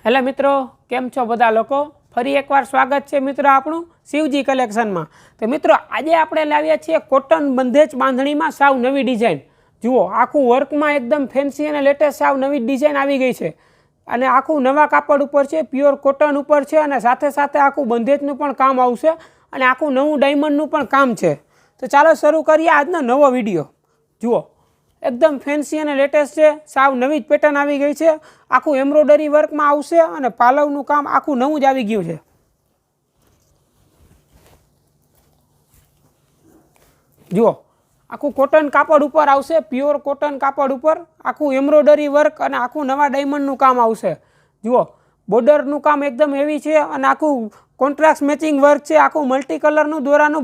Hello મિત્રો, કેમ છો બધા લોકો? ફરી એકવાર સ્વાગત છે મિત્રો આપણું શિવજી કલેક્શનમાં। તો મિત્રો આજે આપણે લાવ્યા છીએ કોટન બંધેજ બાંધણીમાં સાવ નવી ડિઝાઇન। જુઓ, આખું વર્કમાં એકદમ ફેન્સી અને લેટેસ્ટ સાવ નવી ડિઝાઇન આવી ગઈ છે અને આખું નવા કાપડ ઉપર છે, પ્યોર કોટન ઉપર છે અને સાથે સાથે આખું બંધેજનું પણ કામ આવશે અને આખું નવું ડાયમંડનું પણ કામ છે। તો ચાલો શરૂ કરીએ આજનો નવો વિડીયો। જુઓ, एकदम फेन्सी અને લેટેસ્ટ છે, સાવ નવી જ પેટર્ન આવી ગઈ છે। આખું એમ્બ્રોઇડરી વર્કમાં આવશે અને પાલવનું કામ આખું નવું જ આવી ગયું છે। જુઓ, આખું કોટન કાપડ ઉપર આવશે, પ્યોર કોટન કાપડ ઉપર આખું એમ્બ્રોઇડરી વર્ક અને આખું નવા ડાયમંડનું કામ આવશે। જુઓ, બોર્ડરનું કામ એકદમ હેવી છે અને આખું કોન્ટ્રાસ્ટ મેચિંગ વર્ક છે, આખું મલ્ટી કલરનું દોરાનું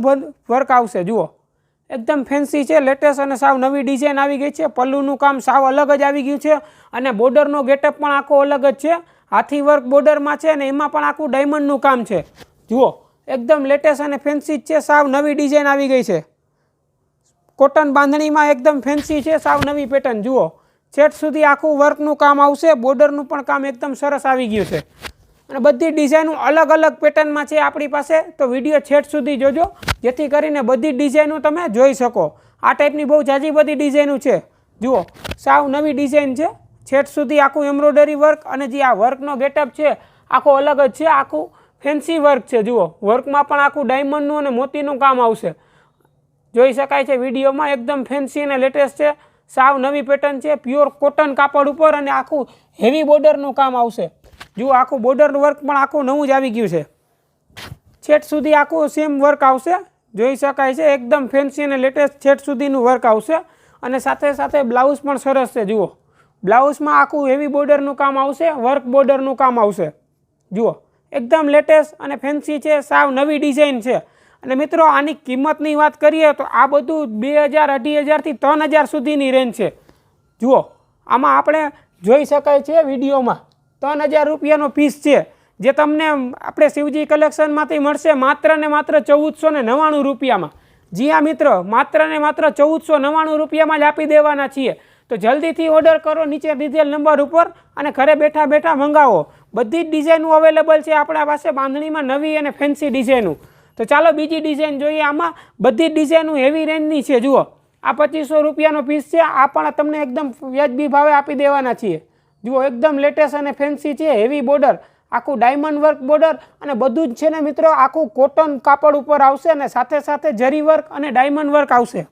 વર્ક આવશે। જુઓ, एकदम फेन्सी है, लेटेस्ट और साव नवी डिजाइन आई गई है। पल्लू काम साव अलग ज आई गयु है, बॉर्डर नो गेटअप पण आखो अलग ज है, हाथी वर्क बॉर्डर में है ने एमां पण आखुं डायमंड नु काम है। जुओ, एकदम लेटेस्ट और फेन्सी है, साव नवी डिजाइन आई गई है। कॉटन बांधणी में एकदम फेन्सी है, साव नवी पेटर्न। जुओ, छेट सुधी आखुं वर्क नु काम आवशे, बॉर्डर नु पण काम एकदम सरस आई गयुं छे અને બધી ડિઝાઇનો અલગ અલગ પેટર્નમાં છે આપણી પાસે। તો વિડીયો છેટ સુધી જોજો જેથી કરીને બધી ડિઝાઇનો તમે જોઈ શકો। આ ટાઈપની બહુ જાજી બધી ડિઝાઇનો છે। જુઓ, સાવ નવી ડિઝાઇન છે, છેટ સુધી આખું એમ્બ્રોઇડરી વર્ક અને જે આ વર્કનો ગેટઅપ છે આખો અલગ જ છે, આખું ફેન્સી વર્ક છે। જુઓ, વર્કમાં પણ આખું ડાયમંડનું અને મોતીનું કામ આવશે, જોઈ શકાય છે વિડીયોમાં। એકદમ ફેન્સી અને લેટેસ્ટ છે, સાવ નવી પેટર્ન છે, પ્યોર કોટન કાપડ ઉપર અને આખું હેવી બોર્ડરનું કામ આવશે। जो आखू बॉर्डर वर्क पण आखू नवुं ज आवी गयुं छे, छेट सुधी आखू सेम वर्क आवशे, जोई शकाय छे। एकदम फेन्सी अने लेटेस्ट छेट सुधीनुं वर्क आवशे अने साथे साथे ब्लाउज पण सरस छे। जुओ, ब्लाउजमां आखू हेवी बॉर्डरनुं काम आवशे, वर्क बॉर्डरनुं काम आवशे। जुओ, एकदम लेटेस्ट अने फेन्सी छे, साव नवी डिजाइन छे। अने मित्रों आनी किंमतनी वात करीए तो आ बधुं 2000 2500 थी 3000 सुधीनी रेंज छे। जुओ, आमां आपणे जोई शकाय छे विडियोमां 3000 रुपयानो पीस है, जे तमने आपणे शिवजी कलेक्शन में मळशे मात्र ने मात्र 1499 रुपया में। जी हाँ मित्र, मात्र ने मात्र 1499 रुपया में ज आपी देवाना छीए। तो जल्दी थी ऑर्डर करो नीचे दीधेल नंबर पर अने घरे बैठा बैठा मंगावो। बधी ज डिजाइनो अवेलेबल है आपणा पासे बांधणी में नवी अने फेन्सी डिजाइनो। तो चलो बीजी डिजाइन जोईए। आमां बधी ज डिजाइनो हेवी रेंजनी छे। जुओ, आ 2500 रुपयानो पीस है, आ पण तमने एकदम व्याजबी भावे आपी देवाना छीए। जुओ, एकदम लेटेस्ट और फेन्सी है, हेवी बॉर्डर, आखू डायमंड वर्क बॉर्डर और बधुं ज छे ने मित्रों आखू कॉटन कापड़ पर आवशे ने साथे साथे जरी वर्क और डायमंड वर्क आवशे।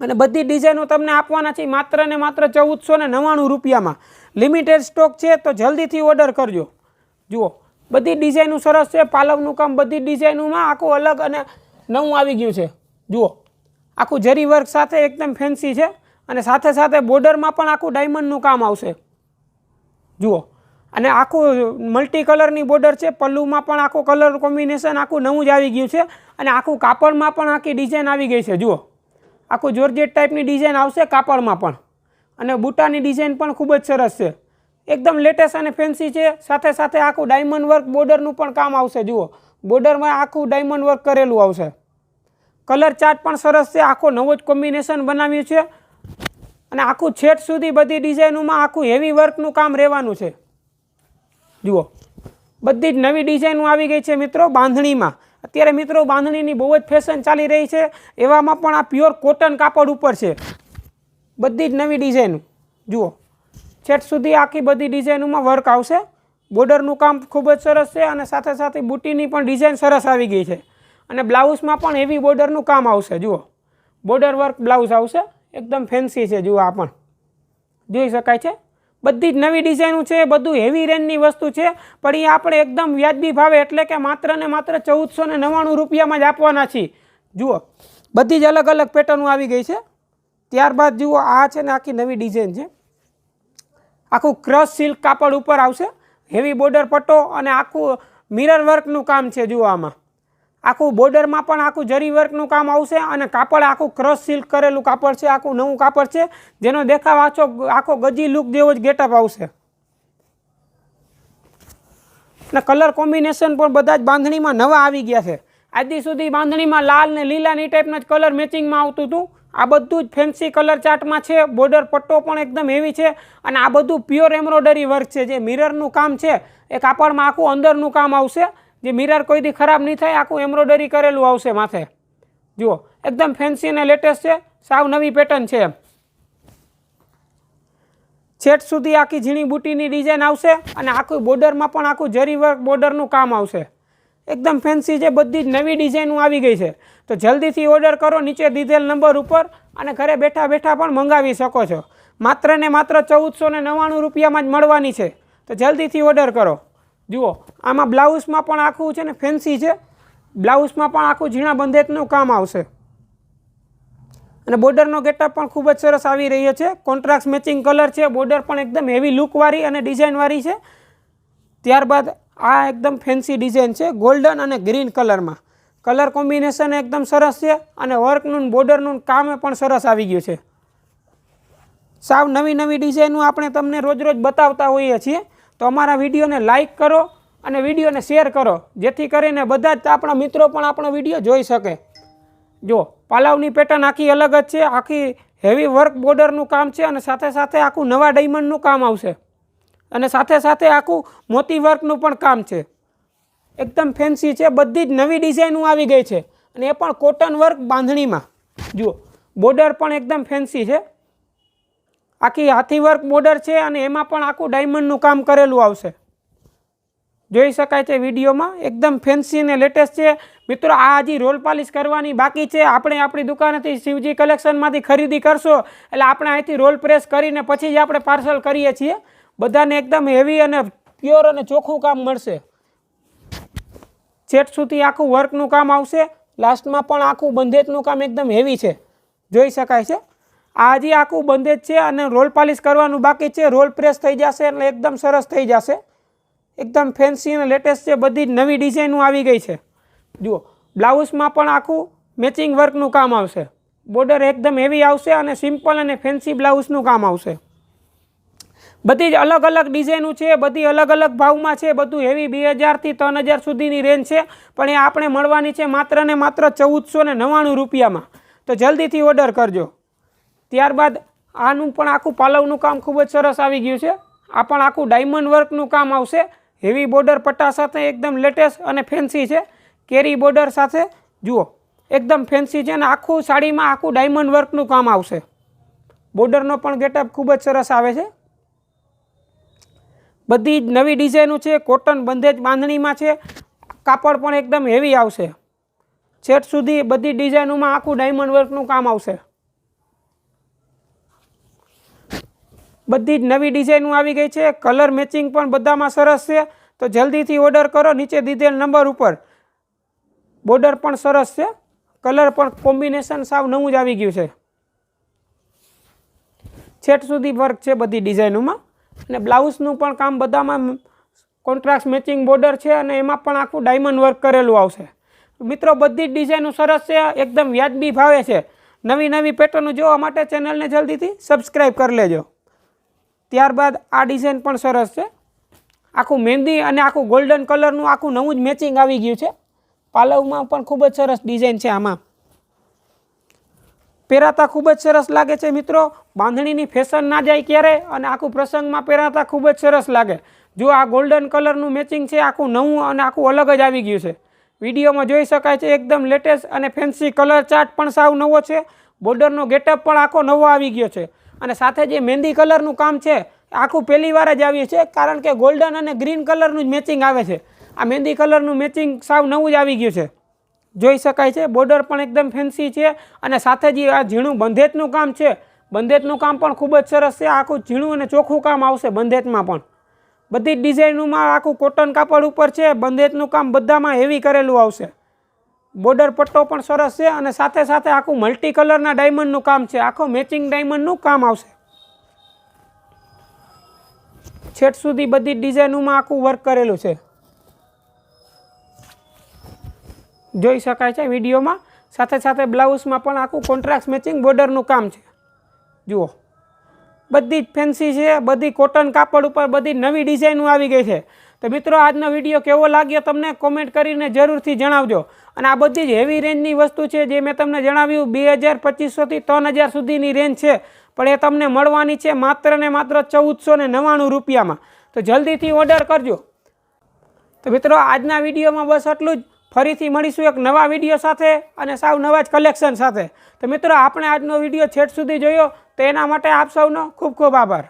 अने बधी डिजाइनो तमने आपवाना छे मात्र ने मात्र 1499 रुपया में। लिमिटेड स्टॉक है तो जल्दी थी ऑर्डर करजो। जुओ, बधी डिजाइनो सरस है, पालवनुं काम बधी डिजाइनों में आखू अलग और नवुं आवी गयुं छे। जुओ, आखू जरी वर्क साथे एकदम फेन्सी है और साथे साथे बॉर्डर में पण आखू डायमंडनुं काम आवशे। जुओ, अने आखू मल्टी कलरनी बॉर्डर है, पल्लू में पण आखू कलर कॉम्बिनेशन आखू नवुं ज आवी गयुं छे अने आखू कापड़ में पण आखी डिजाइन आवी गई है। जुओ, आखू जॉर्जेट टाइपनी डिजाइन आवशे कापड़ में पण अने बूटानी डिजाइन पण खूब ज सरस है, एकदम लेटेस्ट अने फेन्सी है। साथे साथे आखू डायमंड वर्क बॉर्डरनुं पण काम आवशे। जुओ, बॉर्डर में आखू डायमंड वर्क करेलुं आवशे। कलर चार्ट पण सरस है, आखो नवो ज कॉम्बिनेशन बनाव्युं छे अने आखू छेट सुधी बधी डिजाइनों में आखू हेवी वर्कनुं काम रहेवानुं छे। जुओ, बधी ज नवी डिजाइनो आवी गई है मित्रों बांधणी में। अत्यारे मित्रों बांधणीनी बहु ज फैशन चाली रही है, एवामां पण आ प्योर कॉटन कापड़ उपर छे बधी ज नवी डिजाइनो। जुओ, छेट सुधी आखी बधी डिजाइनों में वर्क आवशे, बॉर्डरनुं काम खूब ज सरस है अने साथे साथे बूटीनी पण डिजाइन सरस आवी गई है अने ब्लाउज में पण हेवी बॉर्डरनुं काम आवशे। जुओ, बॉर्डर वर्क ब्लाउज आवशे, एकदम फेन्सी है। जुओ, आ पण जोई शकाय छे, बधी ज नवी डिजाइनो है, बधुं हेवी रेंजनी वस्तु है, पण ए आपणे एकदम व्याजबी भावे एटले के मात्र ने मात्र 1499 रुपया में ज आपवाना छीए। जुओ, बधी ज अलग अलग पेटर्नो आवी गई है। त्यारबाद जुओ, आ छे ने आखी नवी डिजाइन है, आखू क्रश सिल्क कापड़ उपर आवशे, हेवी बॉर्डर पट्टो अने आखू मिरर वर्कनुं काम है। जुओ, आमां आखू बॉर्डर में पण आखू जरी वर्कनुं काम आवशे अने कापड़ आखू क्रश सिल्क करेलुं कापड़ है, आखू नवुं कापड़ है, जेनो देखाव आखो गजी लुक जेवो ज गेटअप आवशे। कलर कॉम्बिनेशन पण बधा ज बांधणी में नवा आवी गया है। આજ દી સુધી બાંધણીમાં લાલ ને લીલા ની ટાઈપના જ કલર મેચિંગમાં આવતું હતું. આ બધું જ ફેન્સી કલર ચાર્ટમાં છે. બોર્ડર પટ્ટો પણ એકદમ હેવી છે અને આ બધું પ્યોર એમ્બ્રોઇડરી વર્ક છે. જે મિરરનું કામ છે એ કાપડમાં આખું અંદરનું કામ આવશે. જે મિરર કોઈ દી ખરાબ નહીં થાય, આખું એમ્બ્રોઇડરી કરેલું આવશે માથે. જુઓ એકદમ ફેન્સી અને લેટેસ્ટ છે, સાવ નવી પેટર્ન છે. છેટ સુધી આખી ઝીણી બુટીની ડિઝાઇન આવશે અને આખું બોર્ડરમાં પણ આખું જરી વર્ક બોર્ડરનું કામ આવશે. એકદમ ફેન્સી છે, બધી જ નવી ડિઝાઇનો આવી ગઈ છે. તો જલ્દીથી ઓર્ડર કરો નીચે દીધેલ નંબર ઉપર અને ઘરે બેઠા બેઠા પણ મંગાવી શકો છો. માત્ર ને માત્ર 1499 રૂપિયામાં જ મળવાની છે. તો જલ્દીથી ઓર્ડર કરો. જુઓ આમાં બ્લાઉઝમાં પણ આખું છે ને ફેન્સી છે. બ્લાઉઝમાં પણ આખું ઝીણા બંધેજનું કામ આવશે અને બોર્ડરનો ગેટઅપ પણ ખૂબ જ સરસ આવી રહ્યો છે. કોન્ટ્રાસ્ટ મેચિંગ કલર છે. બોર્ડર પણ એકદમ હેવી લુકવાળી અને ડિઝાઇનવાળી છે. ત્યારબાદ આ એકદમ ફેન્સી ડિઝાઇન છે ગોલ્ડન અને ગ્રીન કલરમાં. કલર કોમ્બિનેશન એકદમ સરસ છે અને વર્કનું બોર્ડરનું કામ પણ સરસ આવી ગયું છે. સાવ નવી નવી ડિઝાઇનો આપણે તમને રોજ રોજ બતાવતા હોઈએ છીએ. તો અમારા વિડીયોને લાઇક કરો અને વિડીયોને શેર કરો, જેથી કરીને બધા જ આપણા મિત્રો પણ આપણો વિડીયો જોઈ શકે. જો પાલવની પેટર્ન આખી અલગ જ છે. આખી હેવી વર્ક બોર્ડરનું કામ છે અને સાથે સાથે આખું નવા ડાયમંડનું કામ આવશે અને સાથે સાથે આખું મોતી વર્કનું પણ કામ છે. એકદમ ફેન્સી છે. બધી જ નવી ડિઝાઇનો આવી ગઈ છે અને એ પણ કોટન વર્ક બાંધણીમાં. જુઓ બોર્ડર પણ એકદમ ફેન્સી છે. આખી હાથી વર્ક બોર્ડર છે અને એમાં પણ આખું ડાયમંડનું કામ કરેલું આવશે. જોઈ શકાય છે વિડીયોમાં. એકદમ ફેન્સી અને લેટેસ્ટ છે. મિત્રો આ હજી રોલ પાલિશ કરવાની બાકી છે. આપણે આપણી દુકાનેથી શિવજી કલેક્શનમાંથી ખરીદી કરશો એટલે આપણે અહીંથી રોલ પ્રેસ કરીને પછી જ આપણે પાર્સલ કરીએ છીએ. બધાને એકદમ હેવી અને પ્યોર અને ચોખ્ખું કામ મળશે. છેટ સુધી આખું વર્કનું કામ આવશે. લાસ્ટમાં પણ આખું બંધેજનું કામ એકદમ હેવી છે, જોઈ શકાય છે. આ હજી આખું બંધેજ છે અને રોલ પાલિશ કરવાનું બાકી છે. રોલ પ્રેસ થઈ જશે એટલે એકદમ સરસ થઈ જશે. એકદમ ફેન્સી અને લેટેસ્ટ છે. બધી જ નવી ડિઝાઇનો આવી ગઈ છે. જુઓ બ્લાઉઝમાં પણ આખું મેચિંગ વર્કનું કામ આવશે. બોર્ડર એકદમ હેવી આવશે અને સિમ્પલ અને ફેન્સી બ્લાઉઝનું કામ આવશે. બધી જ અલગ અલગ ડિઝાઇનો છે. બધી અલગ અલગ ભાવમાં છે. બધું હેવી 2000 થી 3000 સુધીની રેન્જ છે. પણ એ આપણે મળવાની છે માત્ર ને માત્ર 1499 રૂપિયામાં. તો જલ્દીથી ઓર્ડર કરજો. ત્યારબાદ આનું પણ આખું પાલવનું કામ ખૂબ જ સરસ આવી ગયું છે. આ પણ આખું ડાયમંડ વર્કનું કામ આવશે. હેવી બોર્ડર પટ્ટા સાથે એકદમ લેટેસ્ટ અને ફેન્સી છે. કેરી બોર્ડર સાથે જુઓ એકદમ ફેન્સી છે અને આખું સાડીમાં આખું ડાયમંડ વર્કનું કામ આવશે. બોર્ડરનો પણ ગેટઅપ ખૂબ જ સરસ આવે છે. બધી જ નવી ડિઝાઇનો છે. કોટન બંધેજ બાંધણીમાં છે. કાપડ પણ એકદમ હેવી આવશે. છેટ સુધી બધી ડિઝાઇનોમાં આખું ડાયમંડ વર્કનું કામ આવશે. બધી જ નવી ડિઝાઇનો આવી ગઈ છે. કલર મેચિંગ પણ બધામાં સરસ છે. તો જલ્દીથી ઓર્ડર કરો નીચે દીધેલ નંબર ઉપર. બોર્ડર પણ સરસ છે. કલર પણ કોમ્બિનેશન સાવ નવું જ આવી ગયું છે. છેટ સુધી વર્ક છે બધી ડિઝાઇનોમાં અને બ્લાઉઝનું પણ કામ બધામાં કોન્ટ્રાસ્ટ મેચિંગ બોર્ડર છે અને એમાં પણ આખું ડાયમંડ વર્ક કરેલું આવશે. મિત્રો બધી જ ડિઝાઇનો સરસ છે. એકદમ વ્યાજબી ભાવે છે. નવી નવી પેટર્નો જોવા માટે ચેનલને જલ્દીથી સબસ્ક્રાઈબ કરી લેજો. ત્યારબાદ આ ડિઝાઇન પણ સરસ છે. આખું મહેંદી અને આખું ગોલ્ડન કલરનું આખું નવું જ મેચિંગ આવી ગયું છે. પાલવમાં પણ ખૂબ જ સરસ ડિઝાઇન છે. આમાં પહેરાતા ખૂબ જ સરસ લાગે છે. મિત્રો બાંધણીની ફેશન ના જાય ક્યારે અને આખું પ્રસંગમાં પહેરાતા ખૂબ જ સરસ લાગે. જો આ ગોલ્ડન કલરનું મેચિંગ છે આખું નવું અને આખું અલગ જ આવી ગયું છે. વિડીયોમાં જોઈ શકાય છે. એકદમ લેટેસ્ટ અને ફેન્સી કલર ચાર્ટ પણ સાવ નવો છે. બોર્ડરનો ગેટઅપ પણ આખો નવો આવી ગયો છે અને સાથે જે મહેંદી કલરનું કામ છે આખું પહેલી વાર જ આવ્યું છે. કારણ કે ગોલ્ડન અને ગ્રીન કલરનું જ મેચિંગ આવે છે. આ મહેંદી કલરનું મેચિંગ સાવ નવું જ આવી ગયું છે. જોઈ શકાય છે. બોર્ડર પણ એકદમ ફેન્સી છે અને સાથે જે આ ઝીણું બંધેજનું કામ છે, બંધેજનું કામ પણ ખૂબ જ સરસ છે. આખું ઝીણું અને ચોખ્ખું કામ આવશે બંધેજમાં પણ. બધી જ ડિઝાઇનોમાં આખું કોટન કાપડ ઉપર છે. બંધેજનું કામ બધામાં હેવી કરેલું આવશે. બોર્ડર પટ્ટો પણ સરસ છે અને સાથે સાથે આખું મલ્ટી કલરના ડાયમંડનું કામ છે. આખું મેચિંગ ડાયમંડનું કામ આવશે. છેટ સુધી બધી ડિઝાઇનોમાં આખું વર્ક કરેલું છે. જોઈ શકાય છે વિડીયોમાં. સાથે સાથે બ્લાઉઝમાં પણ આખું કોન્ટ્રાસ્ટ મેચિંગ બોર્ડરનું કામ છે. જુઓ બધી જ ફેન્સી છે. બધી કોટન કાપડ ઉપર બધી નવી ડિઝાઇનો આવી ગઈ છે. તો મિત્રો આજનો વિડીયો કેવો લાગ્યો તમને કોમેન્ટ કરીને જરૂરથી જણાવજો. અને આ બધી જ હેવી રેન્જની વસ્તુ છે જે મેં તમને જણાવ્યું 2200થી 3000 સુધીની રેન્જ છે, પણ એ તમને મળવાની છે માત્ર ને માત્ર 1499 રૂપિયામાં. તો જલ્દીથી ઓર્ડર કરજો. તો મિત્રો આજના વિડીયોમાં બસ આટલું જ. ફરીથી મળીશું એક નવા વિડીયો સાથે અને સાવ નવા જ કલેક્શન સાથે. તો મિત્રો આપણે આજનો વિડીયો છેટ સુધી જોયો તો એના માટે આપ સૌનો ખૂબ ખૂબ આભાર.